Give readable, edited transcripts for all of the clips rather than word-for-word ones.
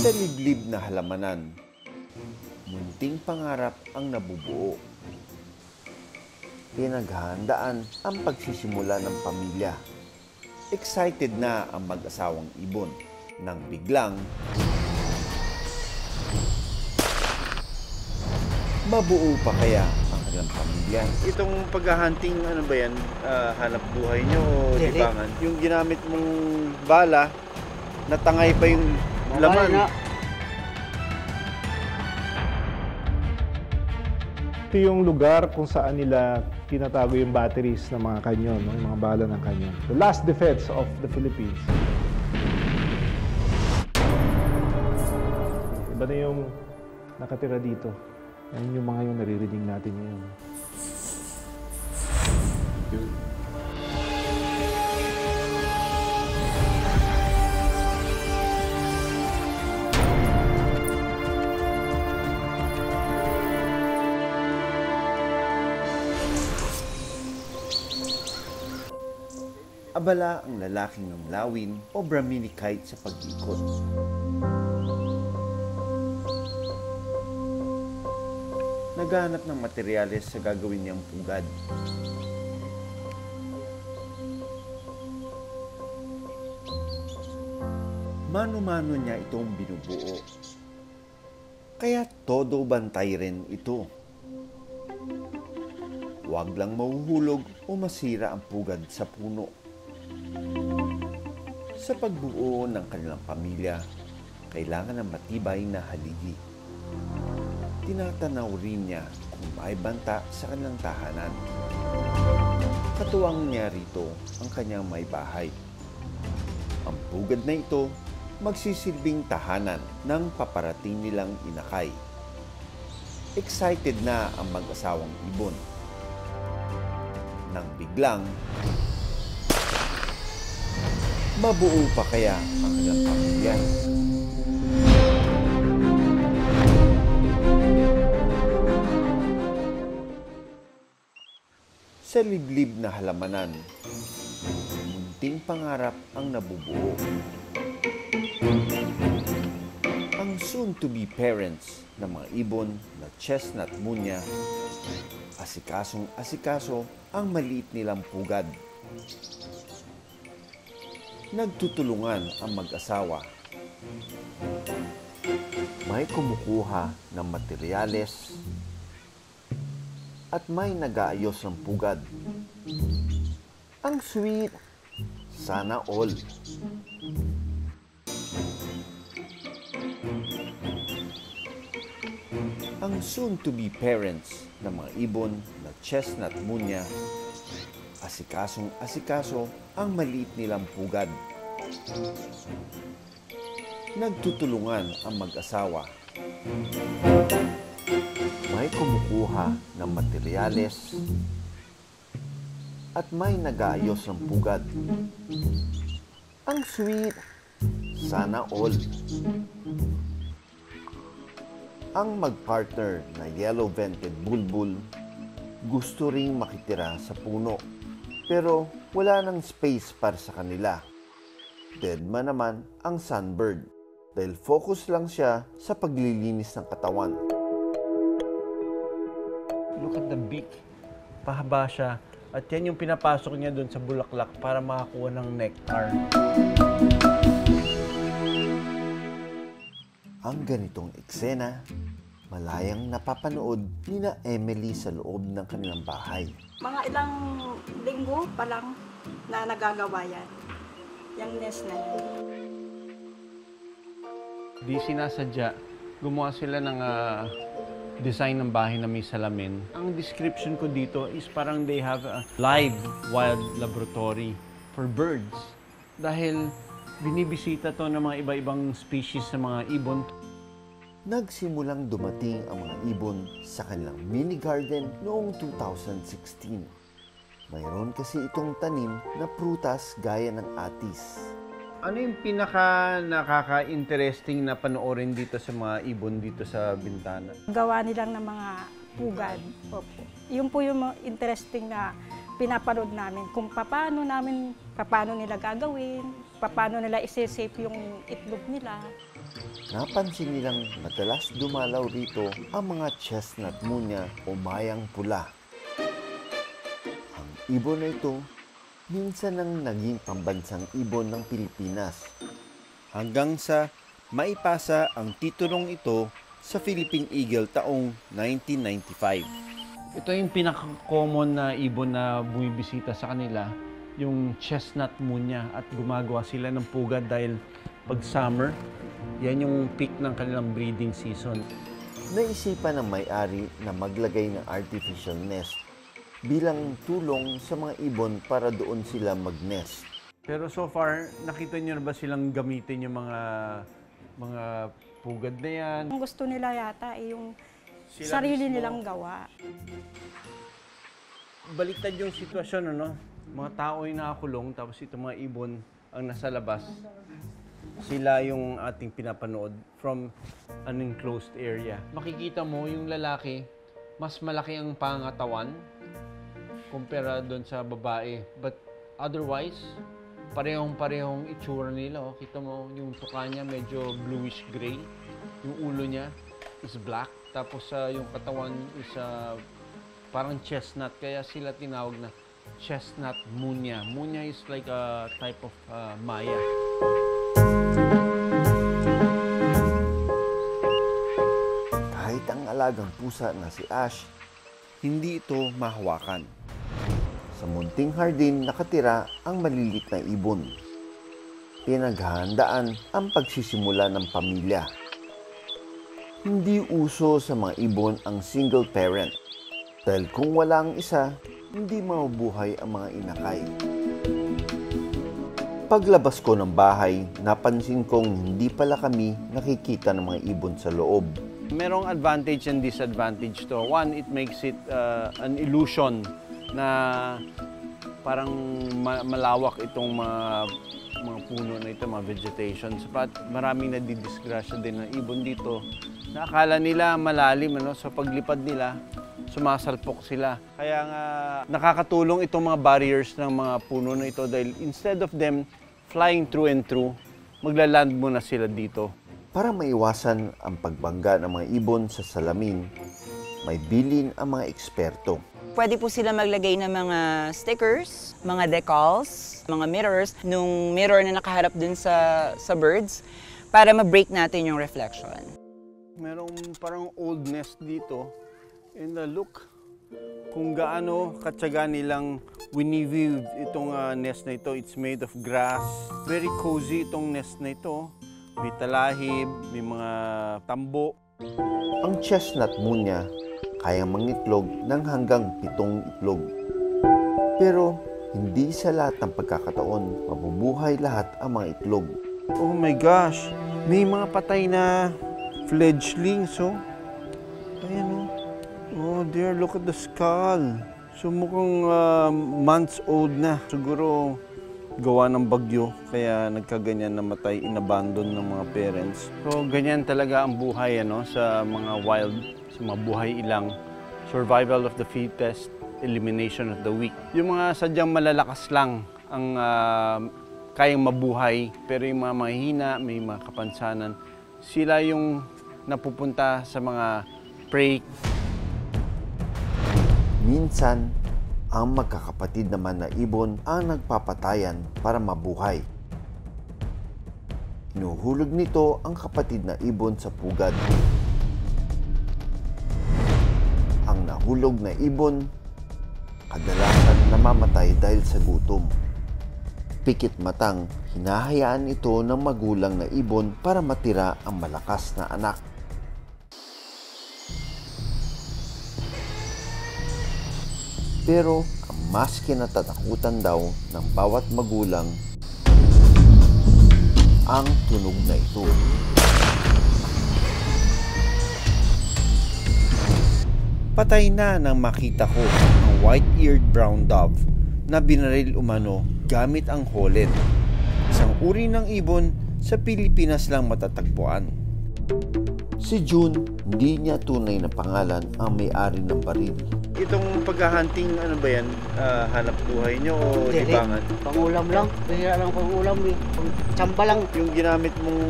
Sa liblib na halamanan, munting pangarap ang nabubuo. Pinaghahandaan ang pagsisimula ng pamilya. Excited na ang mag-asawang ibon nang biglang mabuo pa kaya ang kanilang pamilya. Itong paghahunting, ano ba yan? Hanap buhay nyo o libangan? Yung ginamit mong bala, natangay pa yung laman. Ito yung lugar kung saan nila tinatago yung batteries ng mga kanyon, no? Yung mga bala ng kanyon. The last defense of the Philippines. Iba na yung nakatira dito. Yan yung mga yung naririnig natin ngayon. Abala ang lalaking ng lawin o Brahminic kite sa pag-ikot. Naghahanap ng materyales sa gagawin niyang pugad. Mano-mano niya itong binubuo. Kaya todo bantay rin ito. Huwag lang mahuhulog o masira ang pugad sa puno. Sa pagbuo ng kanilang pamilya, kailangan ng matibay na haligi. Tinatanaw rin niya kung may banta sa kanilang tahanan. Katuwang niya rito ang kanyang may bahay. Ang pugad na ito magsisilbing tahanan ng paparating nilang inakay. Excited na ang mag-asawang ibon. Nang biglang mabuo pa kaya ang kanilang pamilya. Sa liblib na halamanan, munting pangarap ang nabubuo. Ang soon-to-be parents ng mga ibon na chestnut munya, asikasong-asikaso ang maliit nilang pugad. Nagtutulungan ang mag-asawa. May kumukuha ng materyales at may nag-aayos ng pugad. Ang sweet! Sana all! Ang soon-to-be parents ng mga ibon na chestnut munya, asikasong-asikaso ang maliit nilang pugad. Nagtutulungan ang mag-asawa. May kumukuha ng materyales at may nag-aayos ng pugad. Ang sweet! Sana all! Ang mag-partner na yellow-vented bulbul gusto ring makitira sa puno. Pero wala nang space para sa kanila. Deadman naman ang sunbird dahil focus lang siya sa paglilinis ng katawan. Look at the beak. Pahaba siya. At yan yung pinapasok niya doon sa bulaklak para makakuha ng nectar. Ang ganitong eksena, malayang napapanood ni na Emily sa loob ng kanilang bahay. Mga ilang linggo pa lang na nagagawa yan. Yung nest na yan. Di sinasadya. Gumawa sila ng design ng bahay na may salamin. Ang description ko dito is parang they have a live wild laboratory for birds. Dahil binibisita to ng mga iba-ibang species ng mga ibon. Nagsimulang dumating ang mga ibon sa kanilang mini garden noong 2016. Mayroon kasi itong tanim na prutas gaya ng atis. Ano yung pinaka nakaka-interesting na panoorin dito sa mga ibon dito sa bintana? Gawa nilang ng mga pugad. Opo. Yun po yung interesting na pinapanood namin. Kung paano nila gagawin, paano nila isi-shape yung itlog nila. napansin nilang madalas dumalaw rito ang mga chestnut munya o mayang pula. Ang ibon na ito, minsan nang naging pambansang ibon ng Pilipinas. Hanggang sa maipasa ang titulong ito sa Philippine Eagle taong 1995. Ito yung pinaka-common na ibon na bumibisita sa kanila, yung chestnut munya, at gumagawa sila ng pugad dahil pag summer, yan yung peak ng kanilang breeding season. Naisipan ng may-ari na maglagay ng artificial nest bilang tulong sa mga ibon para doon sila mag-nest. Pero so far, nakita nyo na ba silang gamitin yung mga pugad na yan? Ang gusto nila yata ay yung sarili nilang gawa. Baliktad yung sitwasyon, ano? Mga tao yung nakakulong, tapos itong mga ibon ang nasa labas. Sila yung ating pinapanood from an enclosed area. Makikita mo yung lalaki, mas malaki ang pangatawan kumpara doon sa babae. But otherwise, parehong-parehong itsura nila. Oh. Kita mo yung tuka niya medyo bluish gray. Yung ulo niya is black. Tapos yung katawan is parang chestnut. Kaya sila tinawag na chestnut munya. Munya is like a type of maya. Kahit ang alagang pusa na si Ash, hindi ito mahawakan. Sa munting hardin nakatira ang malilit na ibon. Pinaghahandaan ang pagsisimula ng pamilya. Hindi uso sa mga ibon ang single parent dahil kung wala ang isa, hindi mabubuhay ang mga inakay. Paglabas ko ng bahay, napansin kong hindi pala kami nakikita ng mga ibon sa loob. Merong advantage and disadvantage to. One, it makes it an illusion na parang malawak itong mga puno na ito, mga vegetation. Sapat maraming nadidisgrasya din ng ibon dito. Nakakala nila malalim, ano? Sa paglipad nila, sumasalpok sila. Kaya nga nakakatulong itong mga barriers ng mga puno na ito dahil instead of them flying through and through, maglaland muna sila dito. Para maiwasan ang pagbangga ng mga ibon sa salamin, may bilin ang mga eksperto. Pwede po sila maglagay ng mga stickers, mga decals, mga mirrors, nung mirror na nakaharap dun sa birds para ma-break natin yung reflection. Merong parang old nest dito. And look kung gaano katyaga nilang winiweave itong nest na ito. It's made of grass. Very cozy itong nest na ito. May talahib, may mga tambo. Ang chestnut munya kayang mangitlog ng hanggang 7 itlog. Pero hindi sa lahat ng pagkakataon mabubuhay lahat ang mga itlog. Oh my gosh! May mga patay na fledglings, oh. Ayan, oh. Oh dear, look at the skull. So mukhang months old na. Siguro gawa ng bagyo, kaya nagkaganyan, namatay, inabandon ng mga parents. So ganyan talaga ang buhay, ano, sa mga wild, sa mga buhay ilang. Survival of the fittest, elimination of the weak. Yung mga sadyang malalakas lang ang kayang mabuhay, pero yung mga mahihina, may mga kapansanan, sila yung napupunta sa mga prey. Minsan, ang magkakapatid naman na ibon ang nagpapatayan para mabuhay. Hinuhulog nito ang kapatid na ibon sa pugad. Ang nahulog na ibon, kadalasan namamatay dahil sa gutom. Pikit matang, hinahayaan ito ng magulang na ibon para matira ang malakas na anak. Pero ang mas kinatatakutan daw ng bawat magulang ang tunog na ito. Patay na nang makita ko ang white-eared brown dove na binaril umano gamit ang Holland. Isang uri ng ibon sa Pilipinas lang matatagpuan. Si June, hindi niya tunay na pangalan ang may-ari ng baril. Itong paghahunting, ano ba yan? Hanap buhay nyo o Hindi. libangan? Pangulam lang. Bihira lang pangulam eh. Tsamba lang. Yung ginamit mong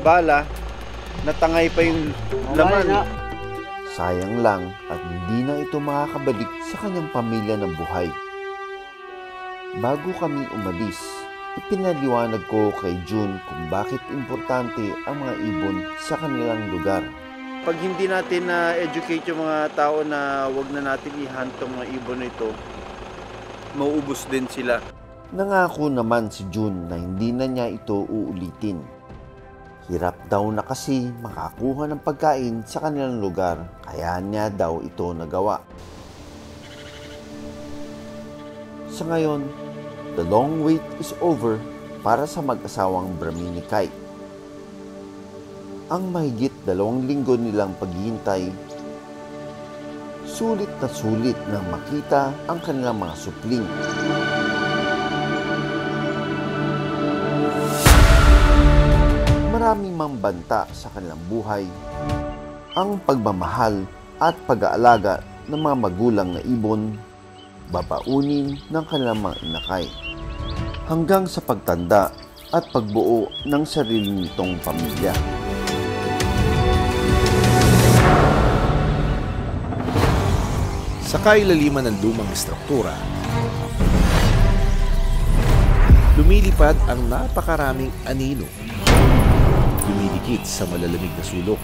bala, natangay pa yung laman. Na. Sayang lang at hindi na ito makakabalik sa kanyang pamilya ng buhay. Bago kami umalis, ipinaliwanag ko kay June kung bakit importante ang mga ibon sa kanilang lugar. Pag hindi natin na-educate yung mga tao na wag na natin i-hunt ang mga ibon na ito, mauubos din sila. Nangako naman si June na hindi na niya ito uulitin. Hirap daw na kasi makakuha ng pagkain sa kanilang lugar, kaya niya daw ito nagawa. Sa ngayon, the long wait is over para sa mag-asawang Braminikay. Ang mahigit 2 linggo nilang paghihintay, sulit na makita ang kanilang mga supling. Maraming mambanta sa kanilang buhay, ang pagmamahal at pag-aalaga ng mga magulang na ibon, babaunin ng kanilang mga inakay, hanggang sa pagtanda at pagbuo ng sarili nitong pamilya. Sa kailaliman ng lumang estruktura, lumilipad ang napakaraming anino, lumidikit sa malalamig na sulok.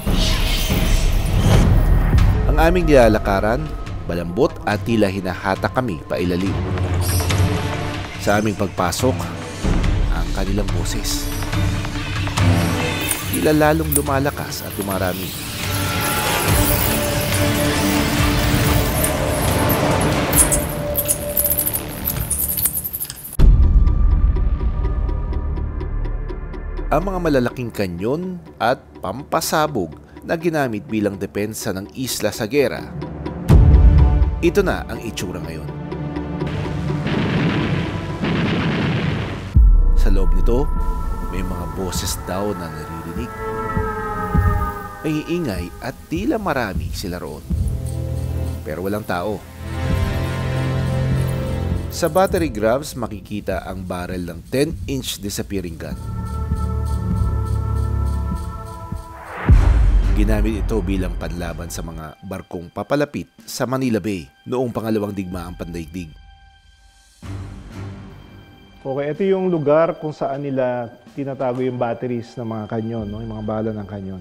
Ang aming nilalakaran, malambot at tila hinahata kami pailalim. Sa aming pagpasok, ang kanilang boses, tila lalong lumalakas at dumarami. Ang mga malalaking kanyon at pampasabog na ginamit bilang depensa ng isla sa gera. Ito na ang itsura ngayon. Sa loob nito, may mga boses daw na naririnig. May iingay at tila marami sila roon. Pero walang tao. Sa battery grabs makikita ang barrel ng 10-inch disappearing gun. Ginamit ito bilang panlaban sa mga barkong papalapit sa Manila Bay noong pangalawang digmaang pandaigdig. Okay, ito yung lugar kung saan nila tinatago yung batteries ng mga kanyon, no? Yung mga bala ng kanyon.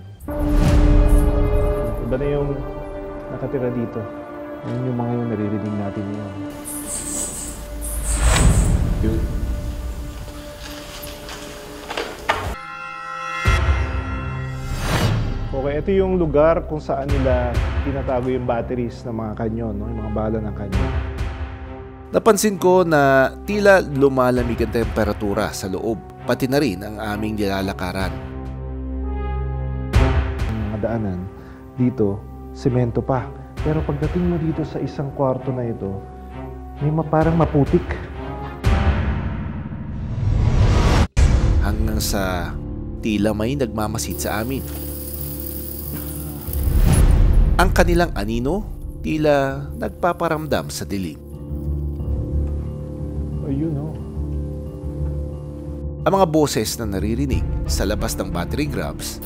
Iba na yung nakatira dito. Yun yung mga yung naririnig natin yun. Yun. Okay, ito yung lugar kung saan nila tinatago yung batteries ng mga kanyon, no? Yung mga bala ng kanyon. Napansin ko na tila lumalamig ang temperatura sa loob, pati na rin ang aming nilalakaran. Ang mga daanan, dito, semento pa. Pero pagdating mo dito sa isang kwarto na ito, may parang maputik. Hanggang sa tila may nagmamasid sa amin. Ang kanilang anino, tila nagpaparamdam sa dilim. Ayun, oh. Ang mga boses na naririnig sa labas ng battery grabs,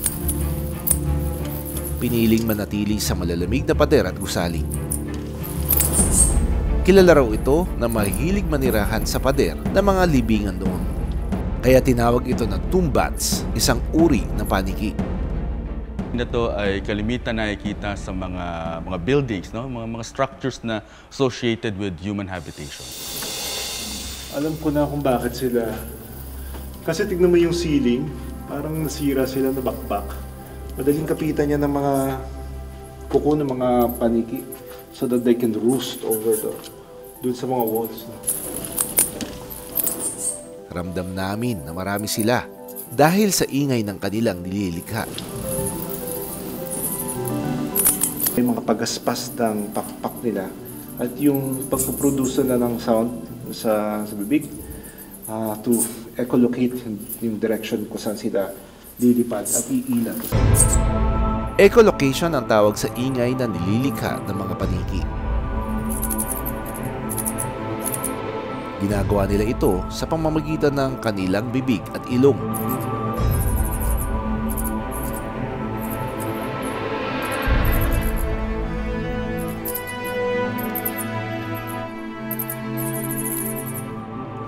piniling manatili sa malalamig na pader at gusali. Kilala raw ito na mahilig manirahan sa pader ng mga libingan doon. Kaya tinawag ito na tombats, isang uri ng paniki. Ito ay kalimitan na nakikita sa mga buildings, no? mga structures na associated with human habitation. Alam ko na kung bakit sila. Kasi tignan mo yung ceiling, parang nasira sila na bakbak. Madaling kapitan niya ng mga kuko ng mga paniki so that they can roost over dun sa mga walls. No? Ramdam namin na marami sila dahil sa ingay ng kanilang nililikha. May mga pagaspas ng pakpak nila at yung pagpuproduce na ng sound sa bibig to echolocate yung direction kung saan sila lilipad at iilan. Echolocation ang tawag sa ingay na nililikha ng mga paniki. Ginagawa nila ito sa pamamagitan ng kanilang bibig at ilong.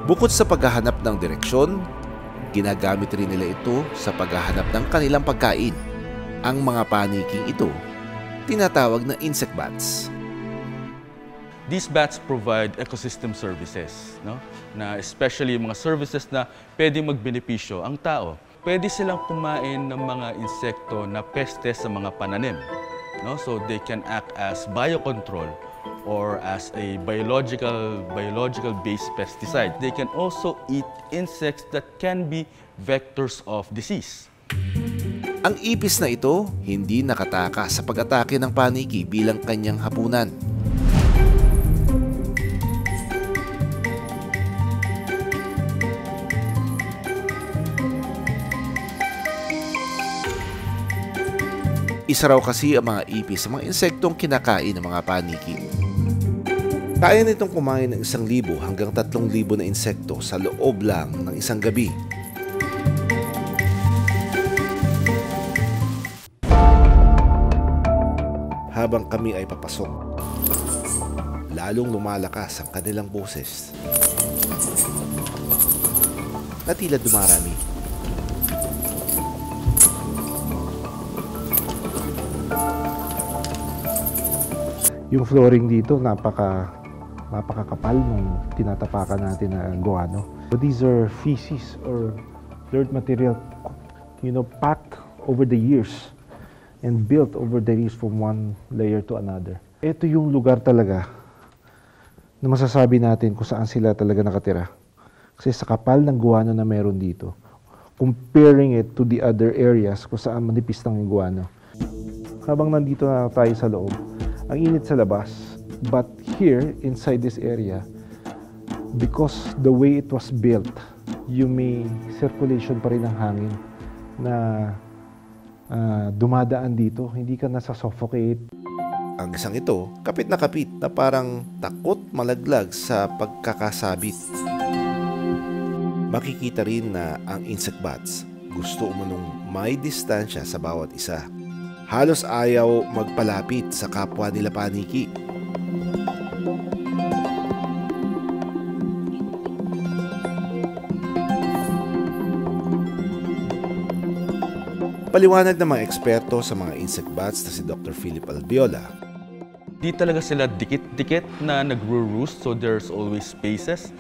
Bukod sa paghahanap ng direksyon, ginagamit rin nila ito sa paghahanap ng kanilang pagkain. Ang mga paniking ito, tinatawag na insect bats. These bats provide ecosystem services, no? Na especially mga services na pwedeng magbenepisyo ang tao. Pwede silang kumain ng mga insekto na peste sa mga pananim, no? So they can act as biocontrol or as a biological-based pesticide. They can also eat insects that can be vectors of disease. Ang ipis na ito hindi nakataka sa pag-atake ng paniki bilang kanyang hapunan. Isa raw kasi ang mga ipis sa mga insektong kinakain ng mga paniki. Kaya nitong kumain ng 1,000 hanggang 3,000 na insekto sa loob lang ng isang gabi. Habang kami ay papasok, lalong lumalakas ang kanilang boses na tila dumarami. Yung flooring dito napakakapal nung tinatapakan natin na guano. So these are feces or dirt material, packed over the years and built over the years from one layer to another. Ito yung lugar talaga na masasabi natin kung saan sila talaga nakatira. Kasi sa kapal ng guano na meron dito, comparing it to the other areas kung saan manipis ng guano. Habang nandito na tayo sa loob, ang init sa labas, but here, inside this area, because the way it was built, yung may circulation pa rin ng hangin na dumadaan dito, hindi ka nasa-suffocate. Ang isang ito, kapit na parang takot malaglag sa pagkakasabit. Makikita rin na ang insect bats gusto umunong may distansya sa bawat isa. Halos ayaw magpalapit sa kapwa nila paniki. Paliwanag ng mga eksperto sa mga insect bats na si Dr. Philip Albiola. Di talaga sila dikit-dikit na nagro-roost, so there's always spaces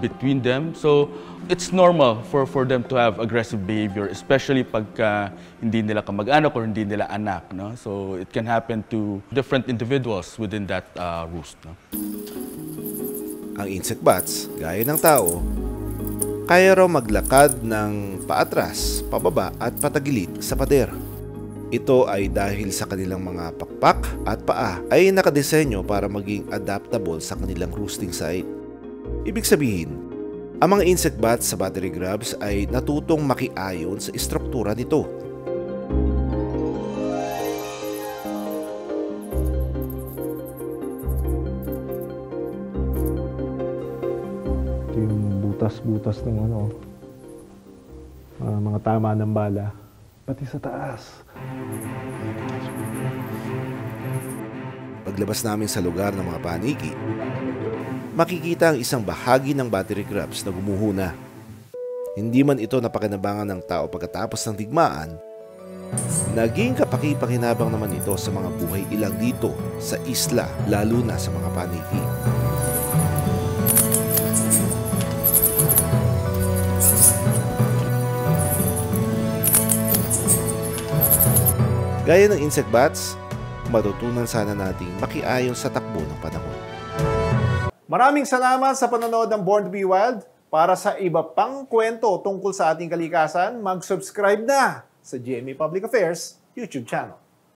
between them. So it's normal for them to have aggressive behavior, especially pagka hindi nila kamag-anak or hindi nila anak, no? So it can happen to different individuals within that roost, no? Ang insect bats, gaya ng tao, kaya raw maglakad ng paatras, pababa at patagilid sa pader. Ito ay dahil sa kanilang mga pakpak at paa ay nakadesenyo para maging adaptable sa kanilang roosting site. Ibig sabihin, ang mga insect bats sa battery grabs ay natutong makiayon sa istruktura nito. Ito yung butas-butas ng mga tama ng bala. Pati sa taas. Paglabas namin sa lugar ng mga paniki, makikita ang isang bahagi ng battery grabs na gumuhuna. Hindi man ito napakinabangan ng tao pagkatapos ng digmaan, naging kapaki-pakinabang naman ito sa mga buhay ilang dito sa isla, lalo na sa mga paniki. Gaya ng insect bats, matutunan sana nating makiayon sa takbo ng panahon. Maraming salamat sa panonood ng Born to be Wild. Para sa iba pang kwento tungkol sa ating kalikasan, mag-subscribe na sa GMA Public Affairs YouTube channel.